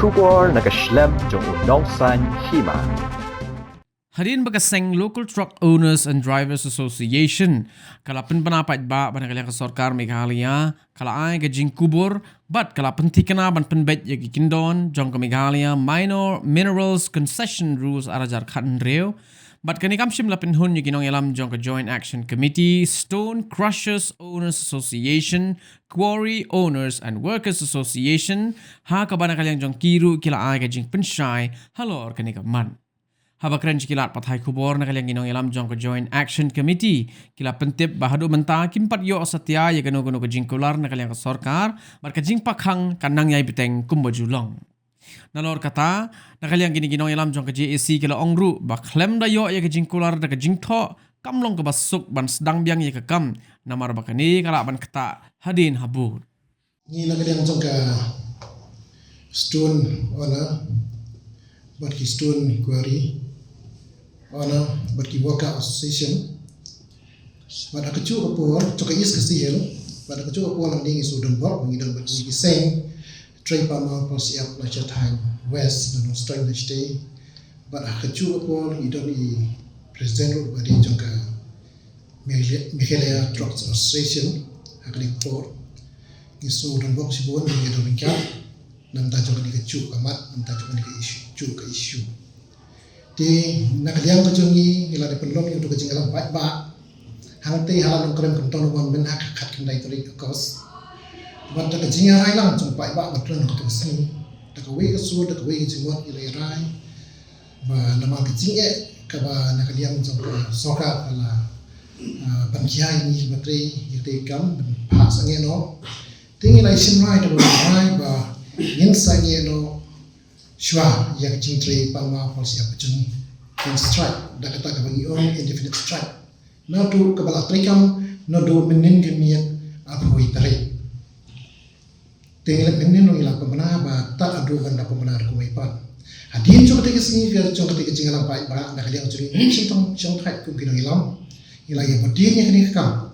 Kubor nakaslem jong unongsan hima. Harin bagaseng Local Truck Owners and Drivers Association kalapin panapait ba banakalia ka sarkar Meghalaya kalaay ka jing kubor but kalapin tikana ban penbet yagi kindon jong ka Meghalaya minor minerals concession rules arajar khan reo but kani kamshim lapin hun yagi nong elam jong ka Joint Action Committee, Stone Crushers Owners Association, Quarry Owners and Workers Association ha ka banakaliang jong kiru kila ay ka jing pensyay halor kani ka man. Habakran kilat pathai kubor na kaliang ginong ilam jong ko Joint Action Committee kila pentip bahado menta kimpat yo satya ya gano ka jingkular na kaliang sarkar bar ka jingpakhang kanang yai biteng kumbajulong nalor kata na kaliang ginong ilam jong ka JAC kila ongru ba klem da yo ya ka jingkular da ka jingtho kamlong ka basuk ban sedang biang ya ka kam namar bakani kala ban kata hadin habur ni na kaliang jong ka stone ona bar ki stone quarry ona berki worker association pada kecu kapur coka is kesiel pada kecu kapur nang dingi sudon bor ngidon berki seng tray pama posiap la chathang west dan australia stay pada kecu kapur ngidon I president ro bari jongka Meghalaya Trucks Association akli port ni sudon bor sibon ngidon bingka nam ta jongka ni kecu amat nam ta jongka ni issue ka issue di nakaliang kejungi ila de penlom yu ke jingalam baik ba hang te halan krem kenton wan men hak khat kendai turi kos ban ta jinga rai lang chung baik ba matron ko sini ta ka we su ta ka we jingot ila rai ba nama ke jinge ka ba nakaliang chung ka soka ala ban kiai ni batri yete kam pa sange no tingi lai sim rai ta rai ba yin sange no Shua yang cintri palma polisi apa cuni yang strike dah kata kebangi orang indefinite strike na tu kebal atrikam na do menin gemiat apa hui tarik tinggal menin lo ilah pemenang ba tak adu benda pemenang kumaipan hadin cuma tiga sini ke cuma tiga jingalan baik ba nak liang cuni cintong cintrai kum kinong ilam ilah yang berdirinya kini kekam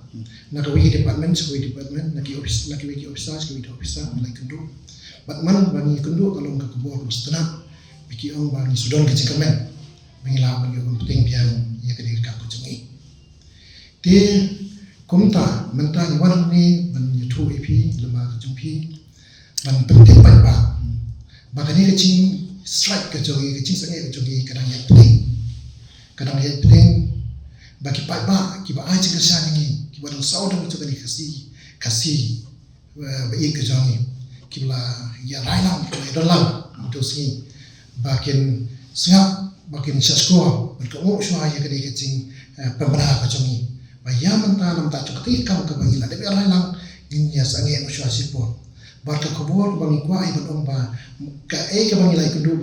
nak kawai department nak ki office nak kawai officer mulai kendu Batman bagi kendu kalau ke kebor setengah bagi orang bagi sudan ke cikamen mengilah bagi orang penting biang ia ke diri kaku cengi dia kumta mentang warang ni ban yutu EP lemah kejumpi ban penting baik ba bagani kecing strike ke jogi kecing sangat ke jogi kadang yang penting bagi baik ba kiba ai cikesan ini kiba dong sau dong cukani kasih baik ke jogi kibla ya railang dolang itu sini bakin sengap bakin sasko berkemu semua ya kedai kecing pemerah kacangi bayam mentanam tak cukup tikam ke bangila tapi railang ini sange usah sipor barka kubur bangi kuai bandong ba ka ke bangila ikundu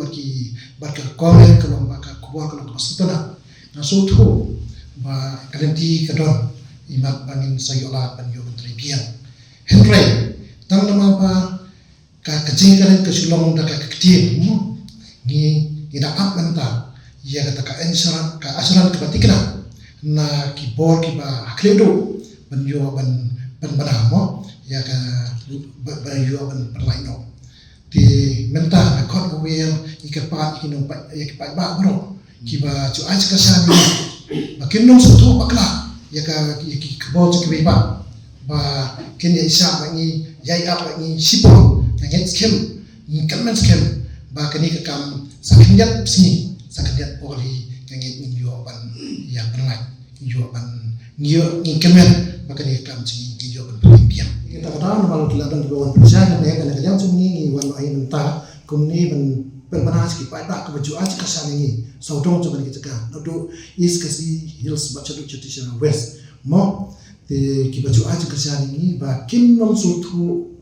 barka komen ke bangka kubur ke pasutana nasutu ba kadenti kadon imat bangin sayola panyo tribian Henry tang nama ba ka kecing karen ke sulong da ka kecil ni ida up menta ya kata ka insuran ka asuran ke batikna na kibor kiba akledo banyo ban banamo ya ka banyo ban perlaino di menta na kon wel ikapat kinong ya kipat ba bro kiba cu aj kasani makin nong sutu bakla ya ka kibor ke ba kin ya isa bangi yai up bangi sipon yang skem ni kalman skem ba kani ka kam saknyat sini saknyat poli yang ni ban yang penlai ban ni kemen ba kani kam sini ni ban pimpian kita katakan kalau kelihatan di bawah perusahaan ya kan yang sini ni wan ai mentah kumni ban permanas ki pa tak baju aja kesan ini saudong coba kita kan do is kasi hills baca do cutisha west mo te ki baju aja kesan ini ba kin nom sutu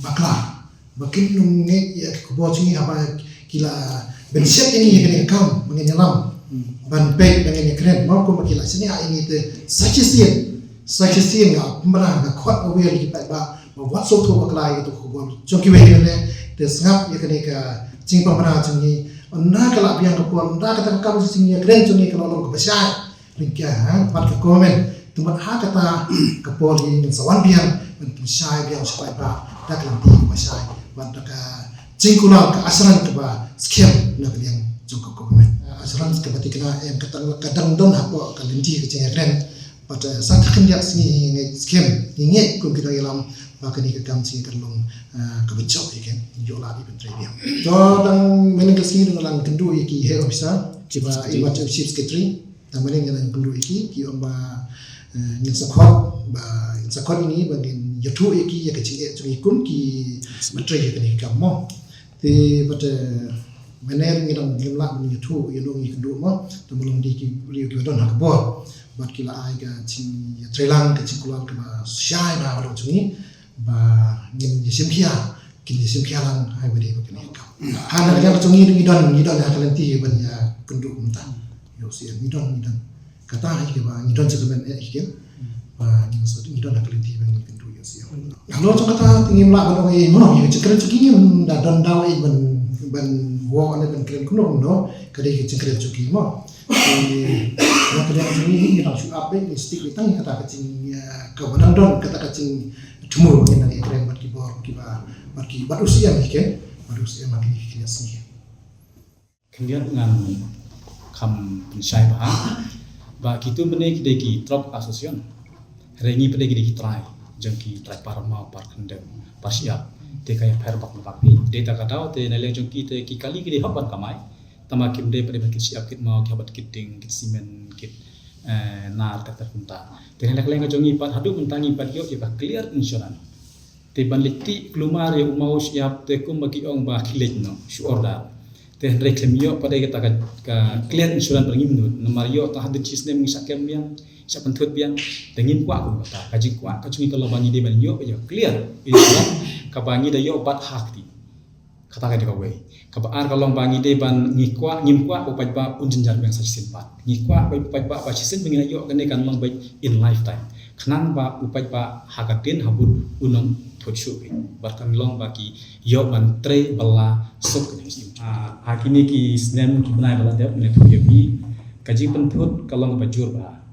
bakla bakin nunge ya kubur sini apa kila benset ini yang kena kam mengenyalam ban pek dengan yang keren mau kau kila sini ini tu saksian nggak pernah nggak kuat awal kita ba buat soto baklai itu kubur jongki wehe ne te sengap ya kena ke cing pernah cengi anda kalau biang kubur anda kata kamu sini yang keren cengi kalau orang kebesar ringkah pada komen tempat hak kata kepoli sawan biang ben sai biang supaya ba dak lanti masai ban ka jingkula ke asran ke ba scam na kalian jongkok government asran ke bati kena yang kadang don hapo kalinti ke jeng kren but satakan dia singi scam ngi kum kita ilam ba kani ke kam singi kalong ke becok ikan yo la di pentre dia to dang meneng singi dengan kendu iki he officer kiba ibat chief secretary dan meneng dengan kendu iki ki omba ngin sakot ini bagin yotu iki ya kecil cungi kun ki mentre ke ni kam thì bây giờ mình em nghĩ rằng game lạ mình thu yêu đương như đủ mà tụi mình đi cái liều kiểu đó là cái bò bắt cái là ai cái chính Thái Lan cái chính kuala cái mà sai nào đó chúng ý và nhìn như xem kia kinh như xem kia là hai vấn đề của cái này cả hai là cái chúng ý như đòn là cái lần tí bên nhà quân đội chúng ta hiểu sự như đòn kata hay cái và như đòn sẽ bên ấy cái và như số như đòn là cái lần tí bên nhà quân đội hiểu sự kalau chúng ta ingin melakukan apa yang mau yang cekret cuki dah don daw ben wo ane ben kren kuno no kadai ke cekret cuki mo yang kadang ini kita shoot up ni stick litang kata kacing ke benang don kata kacing cumur yang nak kren bat kibor kiba bat usia ni ke bat usia makin kias ni kemudian dengan kam pensai bah kitu bene kideki trok asosian rengi pede kideki try jengki try parma par kendem pasiap te kaya perbak napapi data kadau te naleng jengki te ki kali kidi haban kamai tama kimde pede kit siap kit mau habat kiting kit simen kit nar terpunta te naleng jongi pat hadu mentangi pat yo ya clear insurance te banliti klumar ya mau siap te kum bagi ong ba kilet no su order te reklem yo pada kita ka clear insurance pergi menut nomor yo ta hadit sistem misakem yang sa pentut biang tengin kwa ko ta kajing kwa ka cumi kalau bangi de ban yo ya clear insurance ka bangi de yo bat hak ti kata ka de we ka ba ar kalau bangi de ban ngikwa ngimkwa upai ba unjin jar bang sa simpat ngikwa upai ba sisen bingina yo kene kan long baik in lifetime khanan ba upai ba hakatin habut unong thochu barkan long baki yo ban tre bala sok ni hakini ki snem benai bala de ne thoye bi kaji pentut kalau bajur ba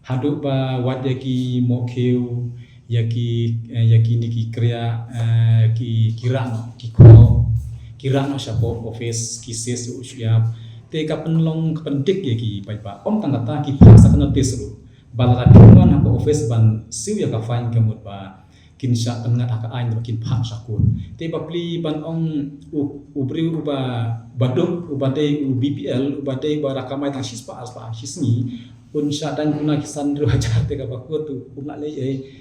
hadu ba wat yaki mokheu yaki niki kriya ki kirano ki ko kirano sapo office ki ses usiap te ka penlong pendik yaki pai ba om tangata ki phasa kana tesru balara tuan ha office ban siu ya ka fain kamut ba kinsa pengat aka ain bakin phak sakun te papli ban ong ubri uba baduk ubate BPL ubate barakamai tang sispa aspa sisni unsha dan guna kisan ru ajar te ka bakut tu umna le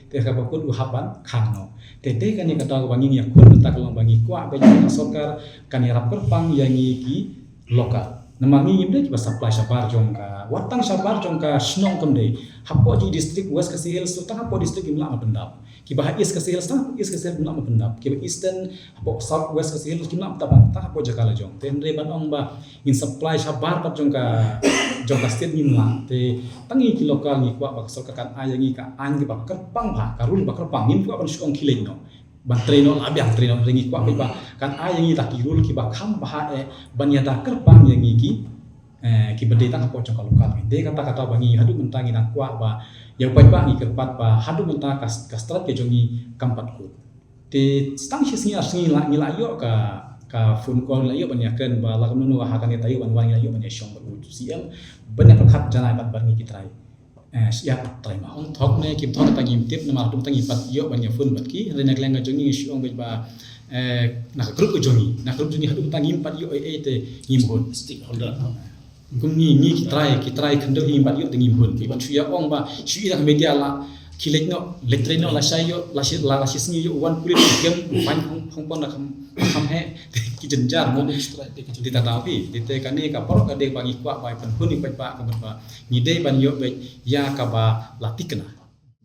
te ka bakut u haban khangno te kan ni kata bangi ya kun tak long bangi kwa ba ni sokar kan ya rap perpang yang ki lokal namangi imde ba supply sabar jongka watang sabar jongka snong kemde hapo ji district west kasihil sultan hapo district imla mapendap ki bah is kasihil sta is kasihil imla mapendap ki eastern hapo south west kasihil imla mapendap ta hapo jakala jong tenre banong ba in supply sabar pat jongka state imla te tangi ki lokal ni kwa ba sol kan ayangi ka an ki ba kerpang ba karun ba kerpang nim kwa ban sukong kileng no ban treno labiang treno ringi kwa ba kan ayangi ta ki rul ki ba kham ba ban yada kerpang yang ki bende tang hapo jongka lokal de kata bangi hadu mentangi nang kwa ba ya pai ba ngi kerpat ba hadu mentang kastrat ke jongi kampat ku te stang sisnya asngi la ngila yo ka phone call la yo ban yaken ba la kamnu ha kan ta yo ban wang la yo ban ya shong ba tu siam banyak perkhat jana bat bar ngi kitrai siap trai ma on thok ne kim thok ta ngim tip na ma tum tangi pat yo ban ya phone bat ki rena klenga jongi shong ba na grup jongi hadu tangi pat yo te ngim hon stakeholder kum ni kitrai khando hi bat yo tengi hun ki ban chuya ong ba chui dak media la kilek no letreno la sayo la sisni yo wan pulit gem pan hong pon kham he ki jenjar mo di tatapi di te kane ka por ka de bangi kwa bai pan hun ni pa ka ba ni de ban yo be ya ka ba latikna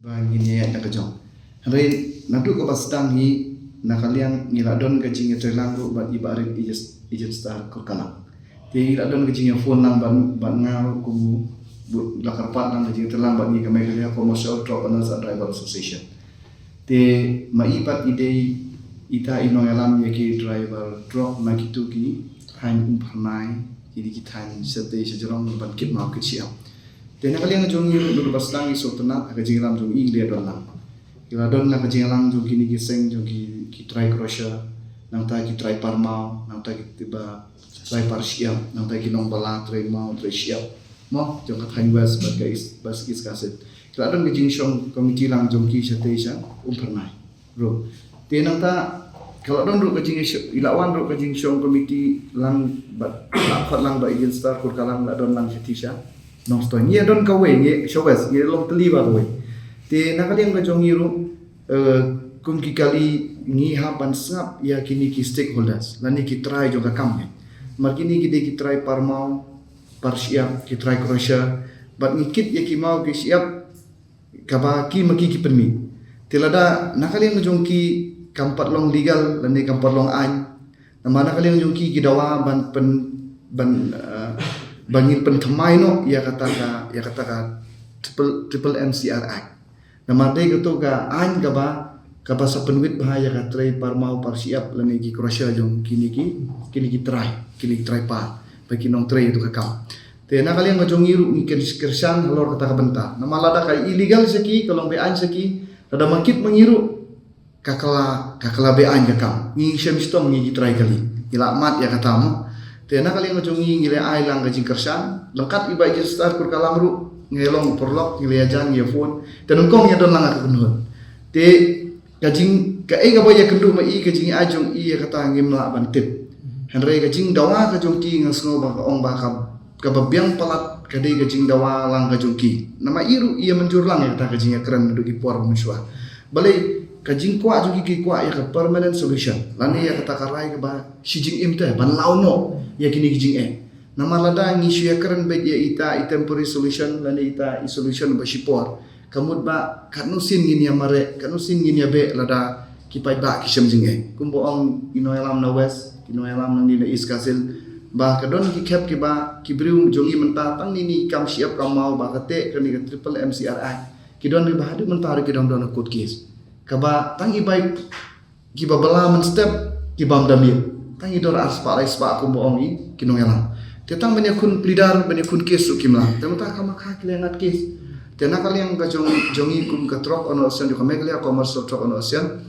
bangi ni ya ka jong hari nadu ka basdang hi nakalian ngiladon ka jinga terlangu ba ibarin ijet star ko kana ti ladon ke jinga phone nang ban ngau ku lakar pat nang jinga terlang ban ni kami kerja commercial truck owners and driver association te mai pat ide ita ino alam yaki driver truck na kitu ki hain pernai jadi kita hain sete sejarong ban kit mau kecil te nak kalian jongi dulu baslang iso tenat ka jinga lam jongi dia don lang ila don na ka jinga lang jongi ni giseng jongi ki try crusher nang ta ki try parmau nang ta ki tiba try par siap nang ta ki nong bala try mau try siap mo jong kat hain west bat guys bas kis kaset kala don gijing shong komiti lang jong ki station pernai ro te nang ta kalau don ro gijing ilawan ro gijing shong komiti lang bat lapat lang ba igin star kur kalang la don lang station nong sto ni don ka we ni showes ni long teli ba we te nakaliang ka jong iro kum ki kali ngi ha ban sap ya kini ki stakeholders lani ki try jong ka kam mar kini ki de ki try parmau par siap ki try croatia bat ngikit ya ki mau ki siap kaba ki maki ki permi tilada nakaliang jong ki kampat long legal lani kampat long an nama nakaliang jong ki dawa ban pen ban bangin pen thamai no ya kata ka triple MCR Act nama de to ka an kaba sa penwit bahaya ka try parmau par siap lani ki croatia jong kini ki try pa bagi nong tray itu kakam. Te na kalian ngajong iru ni kersan halor kata kabenta. Nama lada kai illegal seki kalau bean seki lada makit mengiru kakala bean kakam. Ni syamistong ni try kali. Ila mat ya katamu. Te na kalian ngajong ngile ai lang gajing kersan lengkap iba je start kur kalang ru ngelong porlok ngile ajan ya phone dan kong ya don lang ka kunhun. Te gajing ka ai ga boya kendu mai gajing ajong i kata ngimla bantip. Henry gajing dawa gajong ki ngasngo ba ong ba kababyang palat kadai gajing dawa lang gajong ki nama iru ia menjur lang ya ta gajing keren duk ipor muswa balai gajing kwa jong ki kwa ya ka permanent solution lani ya kata karai ka ba shijing imte ban launo ya kini gajing nama lada ngi ya keren be ya ita temporary solution lani ita solution ba shipor kamut ba kanusin ngin ya mare kanusin ngin ya be lada kipai ba kisam jing kumbo ong inoelam na west inoelam nang ni is kasil ba kadon ki khep ki ba ki briu jongi menta tang ni kam siap kam mau ba kate kani ka triple MCR Act ki don ni ba hadu menta ki don kut kis ka ba tang i bai ki ba bala men step ki bam damir tang i dor aspa lai spa ko mo ongi ki noelam te tang banya kun plidar banya kun kes ukimla te menta ka makha ki lengat kes te na kaliang ka jongi kum ka trok ono ocean ka meglia commercial trok ono ocean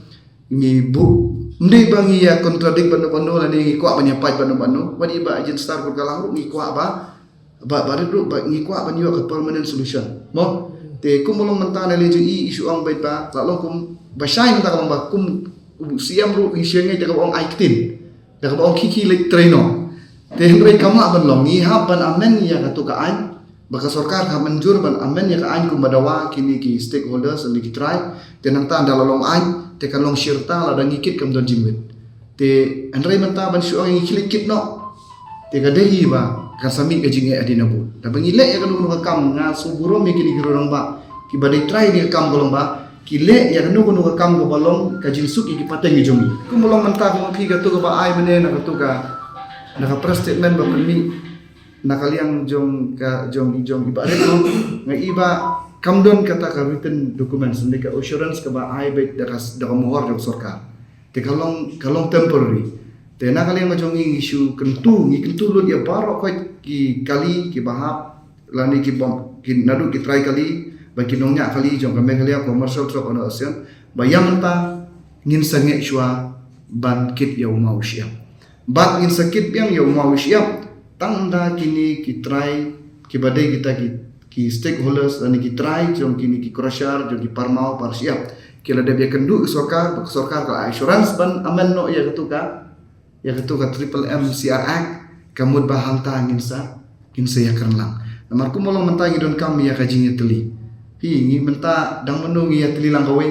ni bu Ndi bangi ya kontradik banu-banu lani kuat banyak pai banu-banu wani ba agent star ko kalang ru ngi kuat ba bari ru ba ngi kuat ban yo ka permanent solution mo te kumulong mentana le i isu ang bait ba lalong kum basai menta ka ba kum siam ru isiange jaga ong aiktin jaga ong kiki le traino te hindrai kama ban long ngi ha ban amen ya ka tu ka an baka sarkar ka manjur ban amen ya ka an kum badawa kini ki stakeholders ni ki try te nang ta dalalong an te kalong syirta la dan ngikit kam don jimwit te andrai menta ban syu ang ngikit kit no te kadai ba kasami gajing adina bu da bangile ya kanu ka kam nga suburo me kini girorang ba ki badai try ni kam golong ba kile ya kanu ka kam go balong kajin suki ki pateng jongi kumulong menta ko ki gatu ka ba ai mene na gatu ka na ka press statement ba mi nakaliang jong ibarat no nga iba kamdon kata ka written document sendika assurance ka ba ai bet da mohor jong sarkar te kalong temporary te na kaliang jong issue kentu lu dia baro ki kali ki bahap lani ki bom ki nadu ki try kali bagi nongnya kali jong kami kali commercial truck ono ocean bayam ta ngin sange shwa ban kit ya mau siap bat ngin sakit yang ya mau siap tanda kini ki try ki badai kita ki stakeholders dan ki try jong kini ki crusher jong ki parmau par siap kila de kendu sorkar ka assurance ban amen no ya ketuka triple MCR Act kamud bahang ta ngin sa ya kerlang namar ku molong mentangi don kami ya kajing teli hi ngi menta dang menungi ya teli lang kawe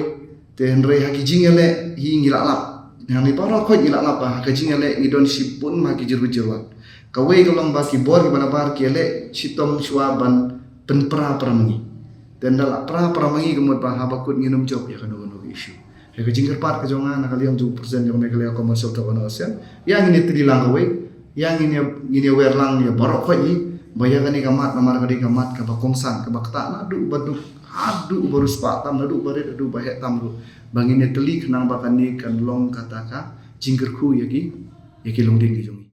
te henre haki jingele hi ngi lalap ngani para ko ngi lalap ba kajing ele ngi don sipun ma ki jiru-jiruan kawe kolong ba ki bor ki bana bar ki ele sitom ban penpra pramangi dan dala pra pramangi kemud ba habakut nginum job ya kanu issue ya kajing kerpat kajongan nakaliang 2% yang megalea commercial to ono ocean yang ini teli lang kawe yang ini werlang ya barok ko i bayagan ni kamat namar kadi kamat ka bakongsan ka bakta nadu baduk adu baru spatam nadu bare adu bahe tamru bangine teli kenang bakani kan long kataka jingkerku yaki long ding ki jong